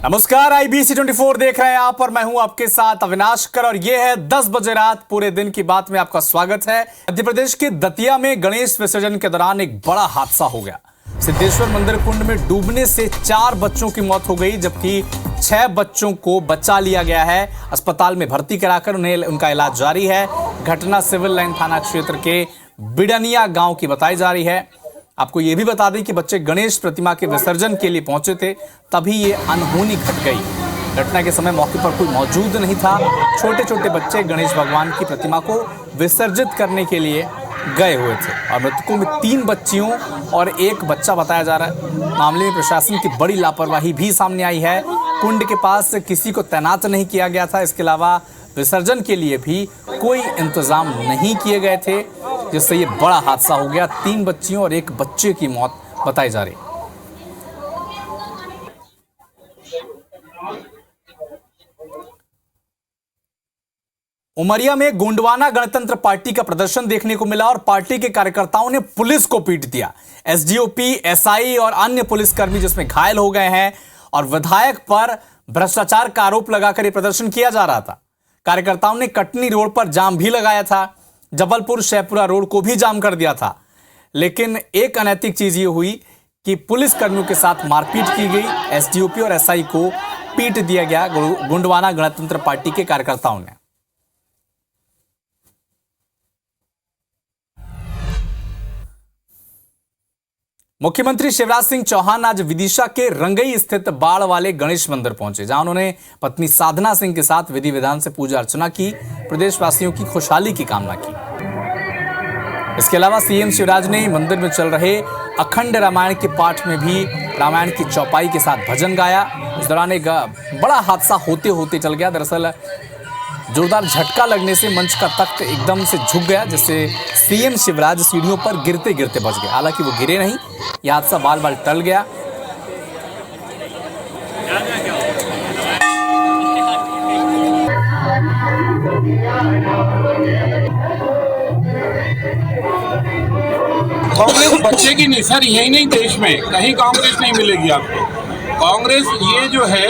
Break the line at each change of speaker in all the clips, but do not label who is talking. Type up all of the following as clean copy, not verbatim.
नमस्कार, IBC 24 देख रहे हैं आप और मैं हूं आपके साथ अविनाश कर और ये है 10 बजे रात पूरे दिन की बात में आपका स्वागत है। मध्य प्रदेश के दतिया में गणेश विसर्जन के दौरान एक बड़ा हादसा हो गया। सिद्धेश्वर मंदिर कुंड में डूबने से 4 बच्चों की मौत हो गई, जबकि 6 बच्चों को बचा लिया गया है। अस्पताल में भर्ती कराकर उनका इलाज जारी है। घटना सिविल लाइन थाना क्षेत्र के बिडनिया गांव की बताई जा रही है। आपको यह भी बता दें कि बच्चे गणेश प्रतिमा के विसर्जन के लिए पहुंचे थे, तभी ये अनहोनी घट गई। घटना के समय मौके पर कोई मौजूद नहीं था। छोटे छोटे बच्चे गणेश भगवान की प्रतिमा को विसर्जित करने के लिए गए हुए थे और मृतकों में 3 बच्चियों और 1 बच्चा बताया जा रहा है। मामले में प्रशासन की बड़ी लापरवाही भी सामने आई है। कुंड के पास किसी को तैनात नहीं किया गया था। इसके अलावा विसर्जन के लिए भी कोई इंतजाम नहीं किए गए थे, जिससे ये बड़ा हादसा हो गया। 3 बच्चियों और 1 बच्चे की मौत बताई जा रही। उमरिया में गोंडवाना गणतंत्र पार्टी का प्रदर्शन देखने को मिला और पार्टी के कार्यकर्ताओं ने पुलिस को पीट दिया। एसडीओपी, एसआई और अन्य पुलिसकर्मी जिसमें घायल हो गए हैं और विधायक पर भ्रष्टाचार का आरोप लगाकर यह प्रदर्शन किया जा रहा था। कार्यकर्ताओं ने कटनी रोड पर जाम भी लगाया था। जबलपुर शेखपुरा रोड को भी जाम कर दिया था। लेकिन एक अनैतिक चीज ये हुई कि पुलिस कर्मियों के साथ मारपीट की गई। एसडीओपी और एसआई को पीट दिया गया गोंडवाना गणतंत्र पार्टी के कार्यकर्ताओं ने। मुख्यमंत्री शिवराज सिंह चौहान आज विदिशा के रंगई स्थित बाढ़ वाले गणेश मंदिर पहुंचे, जहां उन्होंने पत्नी साधना सिंह के साथ विधि विधान से पूजा अर्चना की, प्रदेशवासियों की खुशहाली की कामना की। इसके अलावा सीएम शिवराज ने मंदिर में चल रहे अखंड रामायण के पाठ में भी रामायण की चौपाई के साथ भजन गाया। इस दौरान एक बड़ा हादसा होते होते चल गया। दरअसल जोरदार झटका लगने से मंच का तख्त एकदम से झुक गया, जिससे सीएम शिवराज सीढ़ियों पर गिरते गिरते बच गए। हालांकि वो गिरे नहीं, यह हादसा बाल बाल टल गया।
कांग्रेस बच्चे की नहीं सर, यही नहीं देश में कहीं कांग्रेस नहीं मिलेगी आपको। कांग्रेस ये जो है,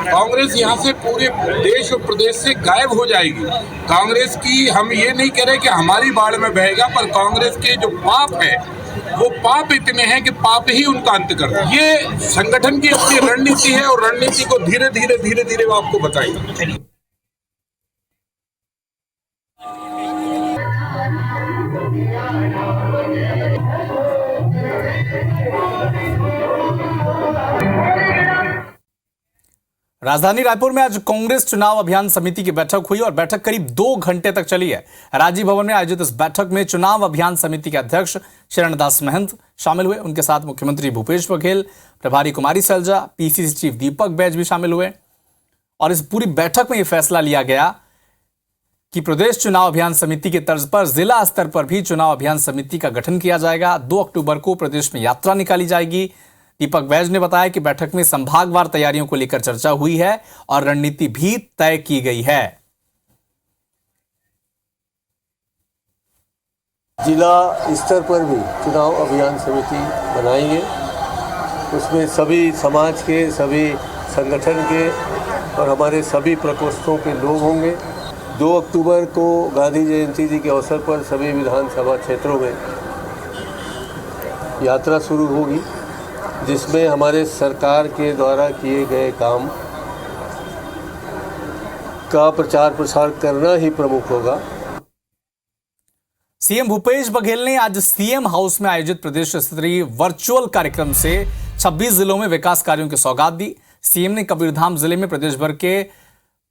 कांग्रेस यहाँ से पूरे देश और प्रदेश से गायब हो जाएगी। कांग्रेस की हम ये नहीं कह रहे कि हमारी बाढ़ में बहेगा, पर कांग्रेस के जो पाप है वो पाप इतने हैं कि पाप ही उनका अंत करता है। ये संगठन की अपनी रणनीति है और रणनीति को धीरे धीरे वो आपको बताएगा।
राजधानी रायपुर में आज कांग्रेस चुनाव अभियान समिति की बैठक हुई और बैठक करीब 2 घंटे तक चली है। राजीव भवन में आयोजित इस बैठक में चुनाव अभियान समिति के अध्यक्ष शरणदास महंत शामिल हुए। उनके साथ मुख्यमंत्री भूपेश बघेल, प्रभारी कुमारी सैलजा, पीसीसी चीफ दीपक बैज भी शामिल हुए। और इस पूरी बैठक में यह फैसला लिया गया कि प्रदेश चुनाव अभियान समिति के तर्ज पर जिला स्तर पर भी चुनाव अभियान समिति का गठन किया जाएगा। 2 अक्टूबर को प्रदेश में यात्रा निकाली जाएगी। दीपक बैज ने बताया कि बैठक में संभागवार तैयारियों को लेकर चर्चा हुई है और रणनीति भी तय की गई है।
जिला स्तर पर भी चुनाव अभियान समिति बनाएंगे। उसमें सभी समाज के, सभी संगठन के और हमारे सभी प्रकोष्ठों के लोग होंगे। 2 अक्टूबर को गांधी जयंती जी के अवसर पर सभी विधानसभा क्षेत्रों में यात्रा शुरू होगी, जिसमें हमारे सरकार के द्वारा किए गए काम का प्रचार प्रसार करना ही प्रमुख होगा।
सीएम भूपेश बघेल ने आज सीएम हाउस में आयोजित प्रदेश स्तरीय वर्चुअल कार्यक्रम से 26 जिलों में विकास कार्यों की सौगात दी। सीएम ने कबीरधाम जिले में प्रदेश भर के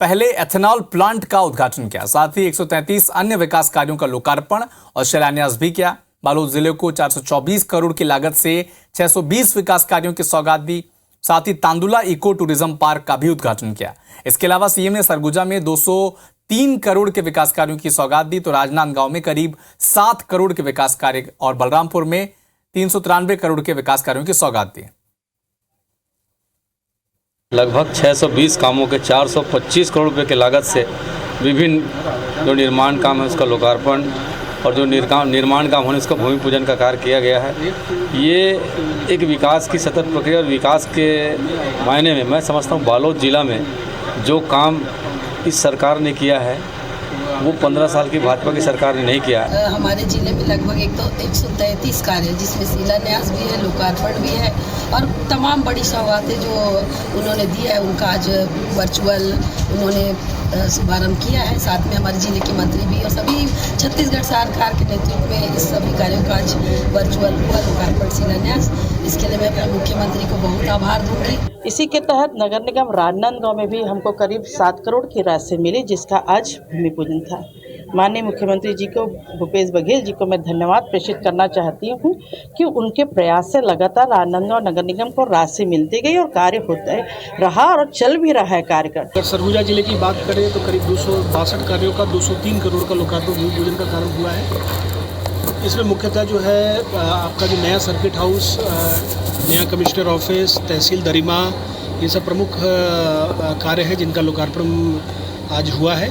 पहले एथेनॉल प्लांट का उद्घाटन किया। साथ ही 133 अन्य विकास कार्यों का लोकार्पण और शिलान्यास भी किया। बालोद जिले को 424 करोड़ की लागत से 620 विकास कार्यों की सौगात दी। साथ ही तांदुला इको टूरिज्म पार्क का भी उद्घाटन किया। इसके अलावा सीएम ने सरगुजा में 203 करोड़ के विकास कार्यों की सौगात दी, तो राजनांदगांव में करीब 7 करोड़ के विकास कार्य और बलरामपुर में 393 करोड़ के विकास कार्यों की सौगात दी।
लगभग 620 कामों के 425 करोड़ रुपए की लागत से विभिन्न जो निर्माण काम है उसका लोकार्पण और जो निर्माण काम होने उसका भूमि पूजन का कार्य किया गया है। ये एक विकास की सतत प्रक्रिया और विकास के मायने में मैं समझता हूँ बालोद जिला में जो काम इस सरकार ने किया है वो 15 साल की भाजपा की सरकार ने नहीं किया।
हमारे जिले में लगभग 133 कार्य है, जिसमें शिलान्यास भी है, लोकार्पण भी है और तमाम बड़ी सौगातें जो उन्होंने दी है उनका आज वर्चुअल उन्होंने शुभारंभ किया है। साथ में हमारे जिले के मंत्री भी और सभी छत्तीसगढ़ सरकार के नेतृत्व में इस सभी कार्यों का आज वर्चुअल हुआ लोकार्पण शिलान्यास। इसके लिए मैं अपने मुख्यमंत्री को बहुत आभार दूंगी।
इसी के तहत नगर निगम राजनांदगांव में भी हमको करीब 7 करोड़ की राशि मिली, जिसका आज भूमि पूजन था। माननीय मुख्यमंत्री जी को, भूपेश बघेल जी को मैं धन्यवाद प्रेषित करना चाहती हूँ कि उनके प्रयास से लगातार राजनांदगांव नगर निगम को राशि मिलती गई और कार्य होता रहा और चल भी रहा है कार्य कर।
अगर सरगुजा जिले की बात करें तो करीब 262 कार्यों का 203 करोड़ का लोकार्पण भूमि पूजन का कार्य हुआ है। इसमें मुख्यतः जो है आपका जो नया सर्किट हाउस, नया कमिश्नर ऑफिस, तहसील दरिमा, ये सब प्रमुख कार्य हैं जिनका लोकार्पण आज हुआ है।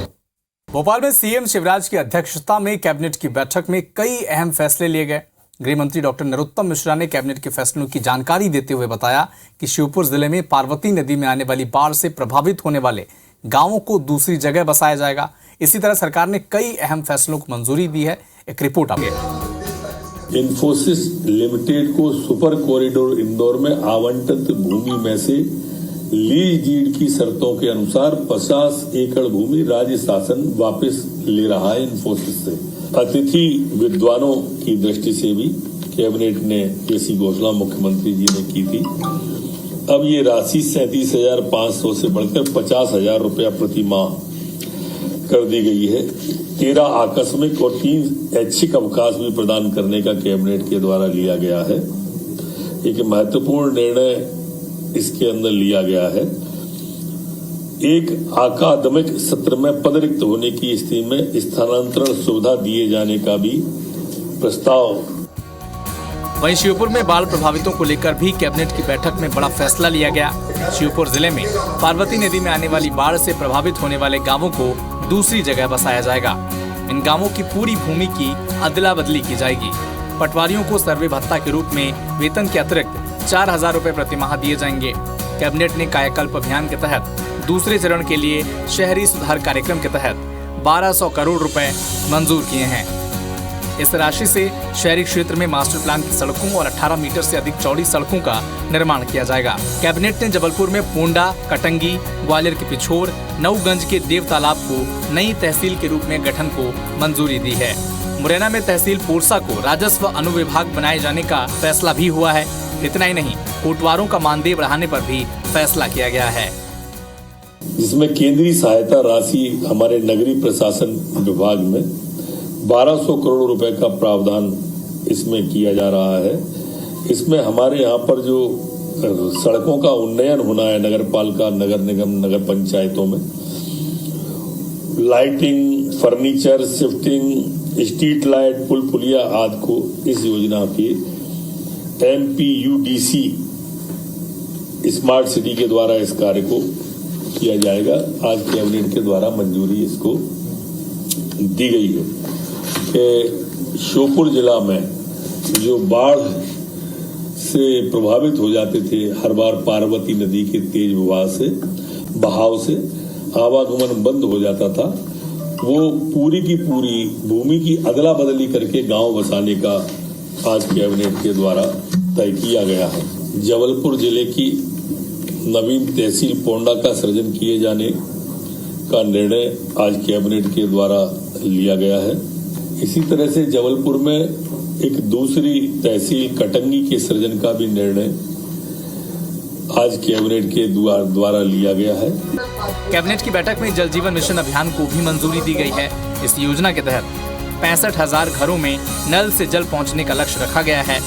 भोपाल में सीएम शिवराज की अध्यक्षता में कैबिनेट की बैठक में कई अहम फैसले लिए गए। गृह मंत्री डॉक्टर नरोत्तम मिश्रा ने कैबिनेट के फैसलों की जानकारी देते हुए बताया कि श्योपुर जिले में पार्वती नदी में आने वाली बाढ़ से प्रभावित होने वाले गांवों को दूसरी जगह बसाया जाएगा। इसी तरह सरकार ने कई अहम फैसलों को मंजूरी दी है। एक रिपोर्ट आ गई।
इन्फोसिस लिमिटेड को सुपर कॉरिडोर इंदौर में आवंटित भूमि में से लीज डीड की शर्तों के अनुसार 50 एकड़ भूमि राज्य शासन वापस ले रहा है इन्फोसिस से। अतिथि विद्वानों की दृष्टि से भी कैबिनेट ने ऐसी घोषणा मुख्यमंत्री जी ने की थी। अब ये राशि 37,500 से बढ़कर 50,000 रुपया प्रति माह कर दी गई है। 13 आकस्मिक और 3 ऐच्छिक अवकाश भी प्रदान करने का कैबिनेट के द्वारा लिया गया है। एक महत्वपूर्ण निर्णय इसके अंदर लिया गया है। एक अकादमिक सत्र में पद रिक्त होने की स्थिति में स्थानांतरण सुविधा दिए जाने का भी प्रस्ताव।
वहीं श्योपुर में बाढ़ प्रभावितों को लेकर भी कैबिनेट की बैठक में बड़ा फैसला लिया गया। श्योपुर जिले में पार्वती नदी में आने वाली बाढ़ से प्रभावित होने वाले गांवों को दूसरी जगह बसाया जाएगा। इन गांवों की पूरी भूमि की अदला बदली की जाएगी। पटवारियों को सर्वे भत्ता के रूप में वेतन के अतिरिक्त 4,000 रुपए प्रति माह दिए जाएंगे। कैबिनेट ने कायाकल्प अभियान के तहत दूसरे चरण के लिए शहरी सुधार कार्यक्रम के तहत 1200 करोड़ रुपए मंजूर किए हैं। इस राशि से शहरी क्षेत्र में मास्टर प्लान की सड़कों और 18 मीटर से अधिक चौड़ी सड़कों का निर्माण किया जाएगा। कैबिनेट ने जबलपुर में पोंडा, कटंगी, ग्वालियर के पिछोर, नऊगंज के देव तालाब को नई तहसील के रूप में गठन को मंजूरी दी है। मुरैना में तहसील पोरसा को राजस्व अनुविभाग बनाए जाने का फैसला भी हुआ है। इतना ही नहीं, कोटवारों का मानदेय बढ़ाने पर भी फैसला किया गया है,
जिसमें केंद्रीय सहायता राशि हमारे नगरीय प्रशासन विभाग में 1200 करोड़ रुपए का प्रावधान इसमें किया जा रहा है। इसमें हमारे यहाँ पर जो सड़कों का उन्नयन होना है नगर पालिका, नगर निगम, नगर पंचायतों में lighting, furniture, shifting, street light, पुल पुलिया आदि को इस योजना के MPUDC स्मार्ट सिटी के द्वारा इस कार्य को किया जाएगा। आज कैबिनेट के द्वारा मंजूरी इसको दी गई है कि श्योपुर जिला में जो बाढ़ से प्रभावित हो जाते थे, हर बार पार्वती नदी के तेज बहाव से आवागमन बंद हो जाता था, वो पूरी की पूरी भूमि की अदला बदली करके गांव बसाने का आज कैबिनेट के द्वारा तय किया गया है। जबलपुर जिले की नवीन तहसील पोंडा का सृजन किए जाने का निर्णय आज कैबिनेट के द्वारा लिया गया है। इसी तरह से जबलपुर में एक दूसरी तहसील कटंगी के सृजन का भी निर्णय आज कैबिनेट के द्वारा लिया गया है।
कैबिनेट की बैठक में जल जीवन मिशन अभियान को भी मंजूरी दी गई है। इस योजना के तहत 65,000 घरों में नल से जल पहुंचने का लक्ष्य रखा गया है।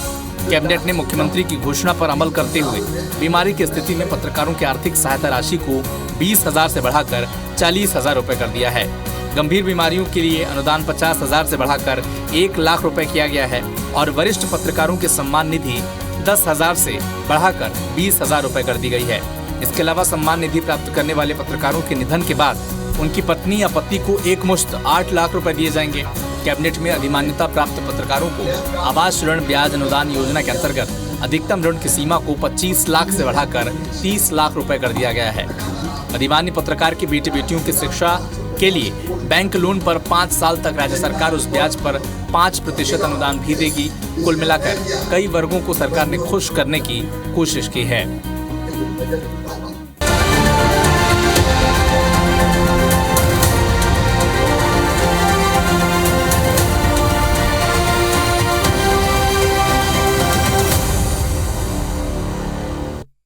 कैबिनेट ने मुख्यमंत्री की घोषणा पर अमल करते हुए बीमारी की स्थिति में पत्रकारों की आर्थिक सहायता राशि को 20,000 से बढ़ाकर 40,000 रुपए कर दिया है। गंभीर बीमारियों के लिए अनुदान 50,000 से बढ़ाकर 1 लाख रुपए किया गया है और वरिष्ठ पत्रकारों के सम्मान निधि 10,000 से बढ़ाकर 20,000 रुपए कर दी गई है। इसके अलावा सम्मान निधि प्राप्त करने वाले पत्रकारों के निधन के बाद उनकी पत्नी या पति को एक मुश्त 8 लाख रुपए दिए जाएंगे। कैबिनेट में अधिमान्यता प्राप्त पत्रकारों को आवास ऋण ब्याज अनुदान योजना के अंतर्गत अधिकतम ऋण की सीमा को 25 लाख से बढ़ाकर 30 लाख रुपए कर दिया गया है। अधिमान्य पत्रकार की बेटी बेटियों की शिक्षा के लिए बैंक लोन पर 5 साल तक राज्य सरकार उस ब्याज पर 5% अनुदान भी देगी। कुल मिलाकर कई वर्गों को सरकार ने खुश करने की कोशिश की है।